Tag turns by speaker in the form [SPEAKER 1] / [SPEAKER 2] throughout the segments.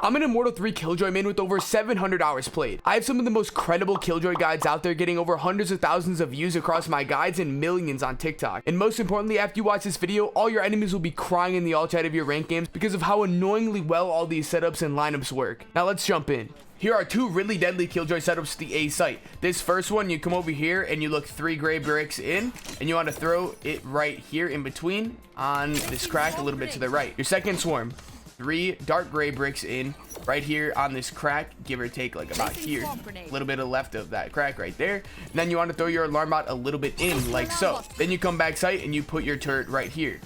[SPEAKER 1] I'm an Immortal 3 Killjoy main with over 700 hours played. I have some of the most credible Killjoy guides out there, getting over hundreds of thousands of views across my guides and millions on TikTok. And most importantly, after you watch this video, all your enemies will be crying in the alt chat of your ranked games because of how annoyingly well all these setups and lineups work. Now let's jump in. Here are two really deadly Killjoy setups to the A site. This first one, you come over here and you look 3 gray bricks in, and you want to throw it right here in between on this crack a little bit to the right. Your second swarm, 3 dark gray bricks in right here on this crack, give or take like about here, a little bit of left of that crack right there. And then you want to throw your alarm bot a little bit in like so. Then you come back site and you put your turret right here.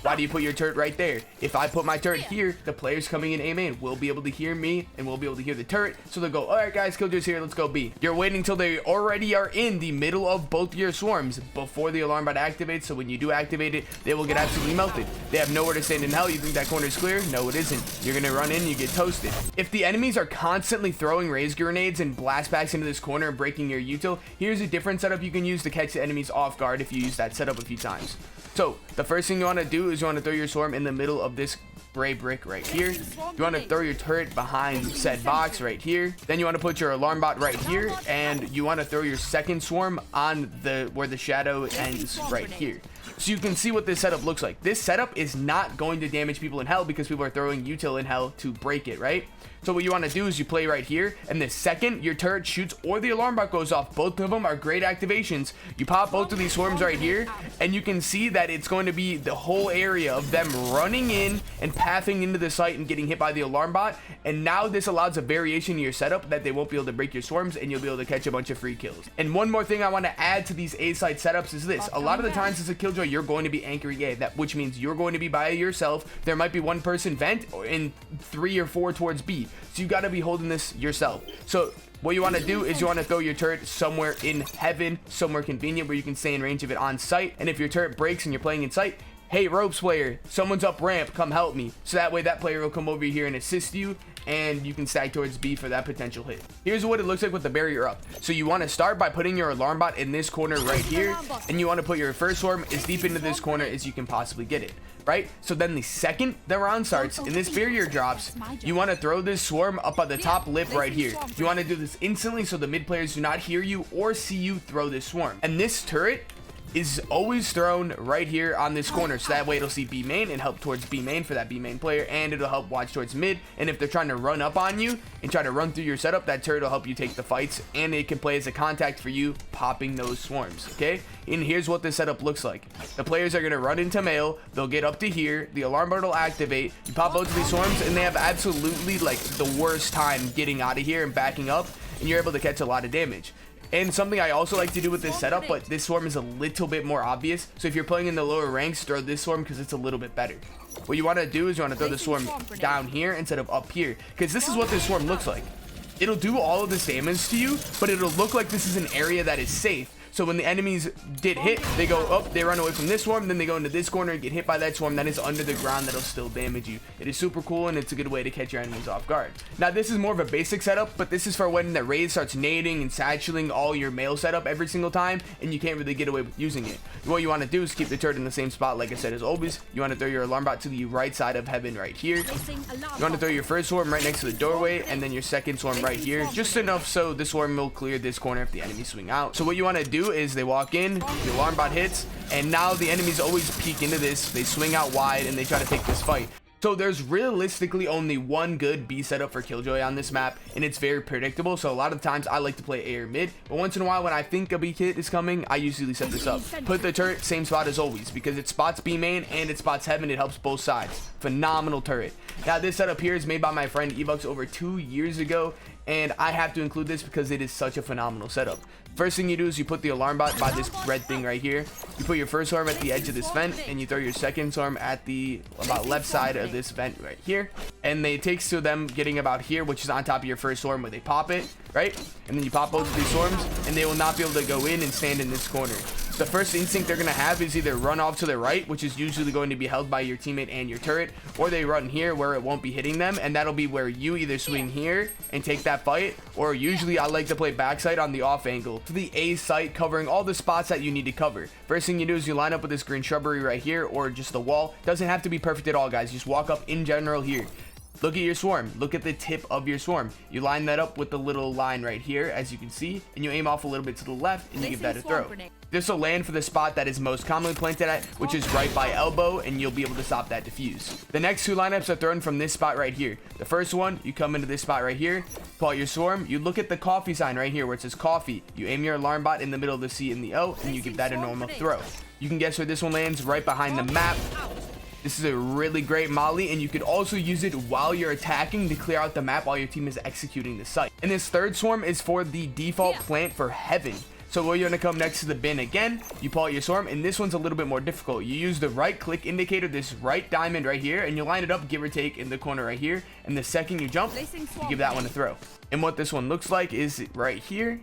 [SPEAKER 1] Why do you put your turret right there? If I put my turret here, the players coming in A main will be able to hear me and will be able to hear the turret, so they'll go, all right guys, Killjoy's here, let's go B. You're waiting until they already are in the middle of both your swarms before the alarm bot activates, so when you do activate it, they will get absolutely melted. They have nowhere to stand in hell. You think that corner is clear? No, it isn't. You're gonna run in, you get toasted. If the enemies are constantly throwing raise grenades and blast packs into this corner and breaking your util, here's a different setup you can use to catch the enemies off guard if you use that setup a few times. So the first thing you want to do is you want to throw your swarm in the middle of this gray brick right here. You want to throw your turret behind said box right here. Then you want to put your alarm bot right here, and you want to throw your second swarm on the where the shadow ends right here. So you can see what this setup looks like. This setup is not going to damage people in hell because people are throwing util in hell to break it, right? So what you want to do is you play right here, and the second your turret shoots or the alarm bot goes off, both of them are great activations. You pop both of these swarms right here, and you can see that it's going to be the whole area of them running in and pathing into the site and getting hit by the alarm bot. And now this allows a variation in your setup that they won't be able to break your swarms, and you'll be able to catch a bunch of free kills. And one more thing I want to add to these A site setups is this. A lot of the times as a Killjoy, you're going to be anchoring A, which means you're going to be by yourself. There might be one person vent and 3 or 4 towards B. So you got to be holding this yourself. So what you want to do is you want to throw your turret somewhere in heaven, somewhere convenient where you can stay in range of it on site. And if your turret breaks and you're playing in sight, hey ropes player, someone's up ramp, come help me. So that way that player will come over here and assist you, and you can stack towards B for that potential hit. Here's what it looks like with the barrier up. So you want to start by putting your alarm bot in this corner right here, and you want to put your first swarm as deep into this corner as you can possibly get it, right? So then the second the round starts and this barrier drops, you want to throw this swarm up on the top lip right here. You want to do this instantly so the mid players do not hear you or see you throw this swarm. And this turret is always thrown right here on this corner, so that way it'll see B main and help towards B main for that B main player, and it'll help watch towards mid. And if they're trying to run up on you and try to run through your setup, that turret will help you take the fights, and it can play as a contact for you popping those swarms. Okay, and here's what this setup looks like. The players are going to run into mail, they'll get up to here, the alarm bot will activate, you pop both of these swarms, and they have absolutely like the worst time getting out of here and backing up, and you're able to catch a lot of damage. And something I also like to do with this setup, but this swarm is a little bit more obvious, so if you're playing in the lower ranks, throw this swarm because it's a little bit better. What you want to do is you want to throw the swarm down here instead of up here, because this is what this swarm looks like. It'll do all of this damage to you, but it'll look like this is an area that is safe. So when the enemies get hit, they go up, they run away from this swarm, then they go into this corner and get hit by that swarm that is under the ground that'll still damage you. It is super cool, and it's a good way to catch your enemies off guard. Now this is more of a basic setup, but this is for when the raid starts nading and satchelating all your mail setup every single time, and you can't really get away with using it. What you want to do is keep the turret in the same spot, like I said, as always. You want to throw your alarm bot to the right side of heaven right here. You want to throw your first swarm right next to the doorway, and then your second swarm right here, just enough so the swarm will clear this corner if the enemies swing out. So what you want to do is they walk in, the alarm bot hits, and now the enemies always peek into this, they swing out wide, and they try to take this fight. So there's realistically only one good B setup for Killjoy on this map, and it's very predictable. So a lot of times I like to play A or mid, but once in a while when I think a B hit is coming, I usually set this up. Put the turret same spot as always, because it spots B main and it spots heaven. It helps both sides. Phenomenal turret. Now this setup here is made by my friend Ebucks over 2 years ago, and I have to include this because it is such a phenomenal setup. First thing you do is you put the alarm bot by this red thing right here. You put your first swarm at the edge of this vent, and you throw your second swarm at the about left side of this vent right here. And it takes to them getting about here, which is on top of your first swarm where they pop it, right? And then you pop both of these swarms, and they will not be able to go in and stand in this corner. The first instinct they're going to have is either run off to the right, which is usually going to be held by your teammate and your turret, or they run here where it won't be hitting them, and that'll be where you either swing here and take that fight, or usually I like to play backside on the off angle to the A site, covering all the spots that you need to cover. First thing you do is you line up with this green shrubbery right here, or just the wall. Doesn't have to be perfect at all, guys. Just walk up in general here. Look at your swarm. Look at the tip of your swarm. You line that up with the little line right here, as you can see, and you aim off a little bit to the left, and you give that a throw. This will land for the spot that is most commonly planted at, which is right by elbow, and you'll be able to stop that defuse. The next two lineups are thrown from this spot right here. The first one, you come into this spot right here, pull out your swarm, you look at the coffee sign right here where it says coffee. You aim your alarm bot in the middle of the C and the O, and you give that a normal throw. You can guess where this one lands, right behind the map. This is a really great molly, and you could also use it while you're attacking to clear out the map while your team is executing the site. And this third swarm is for the default plant for heaven. So where you're going to come next to the bin again, you pull out your swarm, and this one's a little bit more difficult. You use the right click indicator, this right diamond right here, and you line it up, give or take, in the corner right here. And the second you jump, you give that one a throw. And what this one looks like is right here.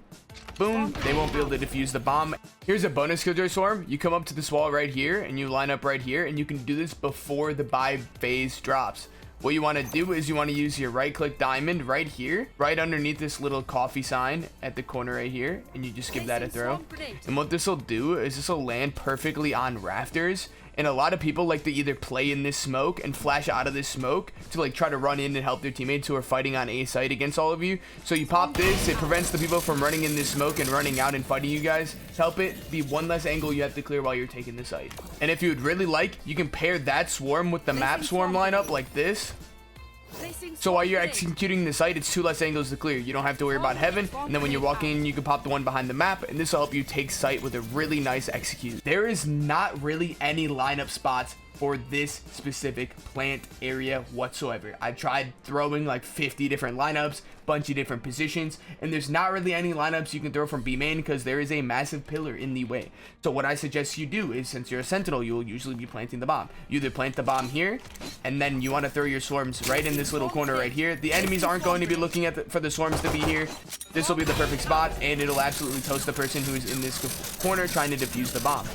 [SPEAKER 1] Boom, they won't be able to defuse the bomb. Here's a bonus Killjoy swarm. You come up to this wall right here, and you line up right here, and you can do this before the buy phase drops. What you want to do is you want to use your right click diamond right here, right underneath this little coffee sign at the corner right here, and you just give that a throw. And what this will do is this will land perfectly on rafters. And a lot of people like to either play in this smoke and flash out of this smoke to like try to run in and help their teammates who are fighting on A site against all of you. So you pop this, it prevents the people from running in this smoke and running out and fighting you guys. To help it be one less angle you have to clear while you're taking the site. And if you would really like, you can pair that swarm with the map swarm lineup like this. So while you're executing the site, it's two less angles to clear. You don't have to worry about heaven, and then when you're walking in, you can pop the one behind the map, and this will help you take site with a really nice execute. There is not really any lineup spots for this specific plant area whatsoever. I tried throwing like 50 different lineups, bunch of different positions, and there's not really any lineups you can throw from B main because there is a massive pillar in the way. So what I suggest you do is, since you're a sentinel, you will usually be planting the bomb. You either plant the bomb here, and then you want to throw your swarms right in this little corner right here. The enemies aren't going to be looking at for the swarms to be here. This will be the perfect spot, and it'll absolutely toast the person who is in this corner trying to defuse the bomb.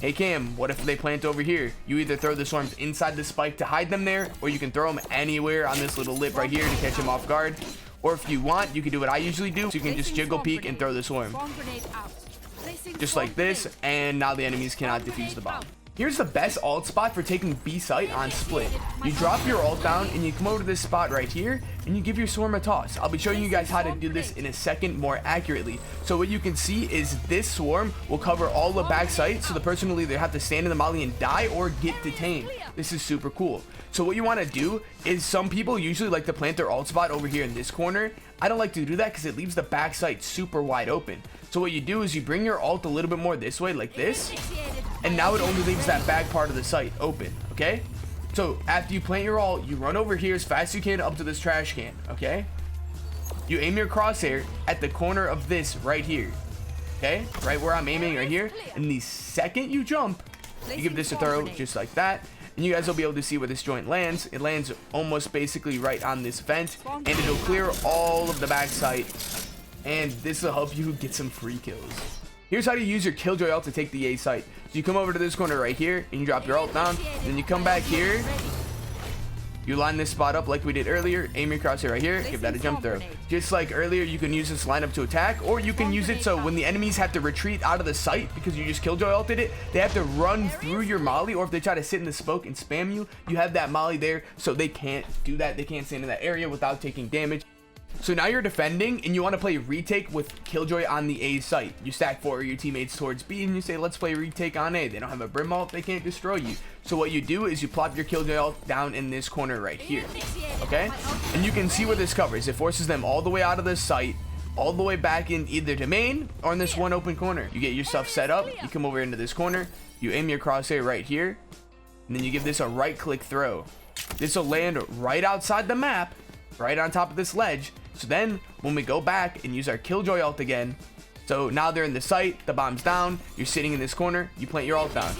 [SPEAKER 1] Hey Cam, what if they plant over here? You either throw the swarms inside the spike to hide them there, or you can throw them anywhere on this little lip right here to catch them off guard. Or if you want, you can do what I usually do. So you can just jiggle peek and throw the swarm. Just like this, and now the enemies cannot defuse the bomb. Here's the best ult spot for taking B site on split. You drop your ult down and you come over to this spot right here and you give your swarm a toss. I'll be showing you guys how to do this in a second more accurately. So what you can see is this swarm will cover all the back site, so the person will either have to stand in the molly and die or get detained. This is super cool. So what you want to do is, some people usually like to plant their ult spot over here in this corner. I don't like to do that because it leaves the back site super wide open. So what you do is you bring your ult a little bit more this way like this, and now it only leaves that back part of the site open. Okay, so after you plant your ult, you run over here as fast as you can up to this trash can. Okay, you aim your crosshair at the corner of this right here. Okay, right where I'm aiming right here, and the second you jump, you give this a throw just like that, and you guys will be able to see where this joint lands. It lands almost basically right on this vent, and it'll clear all of the back site, and this will help you get some free kills. Here's how to use your Killjoy ult to take the A site. So you come over to this corner right here, and you drop your ult down, then you come back here, you line this spot up like we did earlier, aim your crosshair right here, give that a jump throw. Just like earlier, you can use this lineup to attack, or you can use it so when the enemies have to retreat out of the site because you just Killjoy ulted it, they have to run through your molly, or if they try to sit in the smoke and spam you, you have that molly there so they can't do that. They can't stand in that area without taking damage. So now you're defending and you want to play retake with Killjoy on the A site. You stack 4 of your teammates towards B and you say, let's play retake on A. They don't have a brim ult, they can't destroy you. So what you do is you plop your Killjoy ult down in this corner right here. Okay, and you can see where this covers. It forces them all the way out of the site, all the way back in either to main or in this one open corner. You get yourself set up, you come over into this corner, you aim your crosshair right here, and then you give this a right click throw. This will land right outside the map, right on top of this ledge. So then when we go back and use our Killjoy ult again, so now they're in the site, the bomb's down, you're sitting in this corner, you plant your ult down.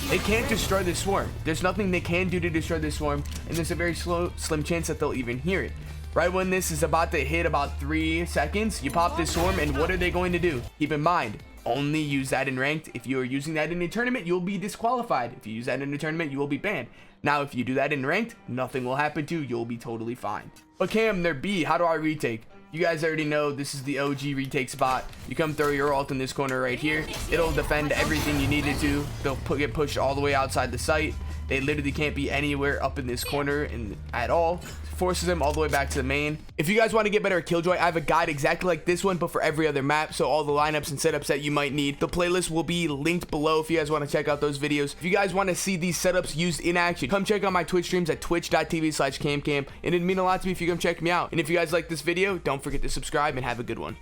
[SPEAKER 1] They can't destroy this swarm. There's nothing they can do to destroy this swarm, and there's a very slim chance that they'll even hear it. Right when this is about to hit about 3 seconds, you pop this swarm, and what are they going to do? Keep in mind, only use that in ranked. If you are using that in a tournament, you'll be disqualified. If you use that in a tournament, you will be banned. Now, if you do that in ranked, nothing will happen to you. You'll be totally fine. But Cam, they're B. How do I retake? You guys already know this is the OG retake spot. You come throw your ult in this corner right here. It'll defend everything you need it to. They'll get pushed all the way outside the site. They literally can't be anywhere up in this corner at all. Forces them all the way back to the main. If you guys want to get better at Killjoy, I have a guide exactly like this one, but for every other map. So all the lineups and setups that you might need. The playlist will be linked below if you guys want to check out those videos. If you guys want to see these setups used in action, come check out my Twitch streams at twitch.tv/CaMbCaMb. And it'd mean a lot to me if you come check me out. And if you guys like this video, don't forget to subscribe and have a good one.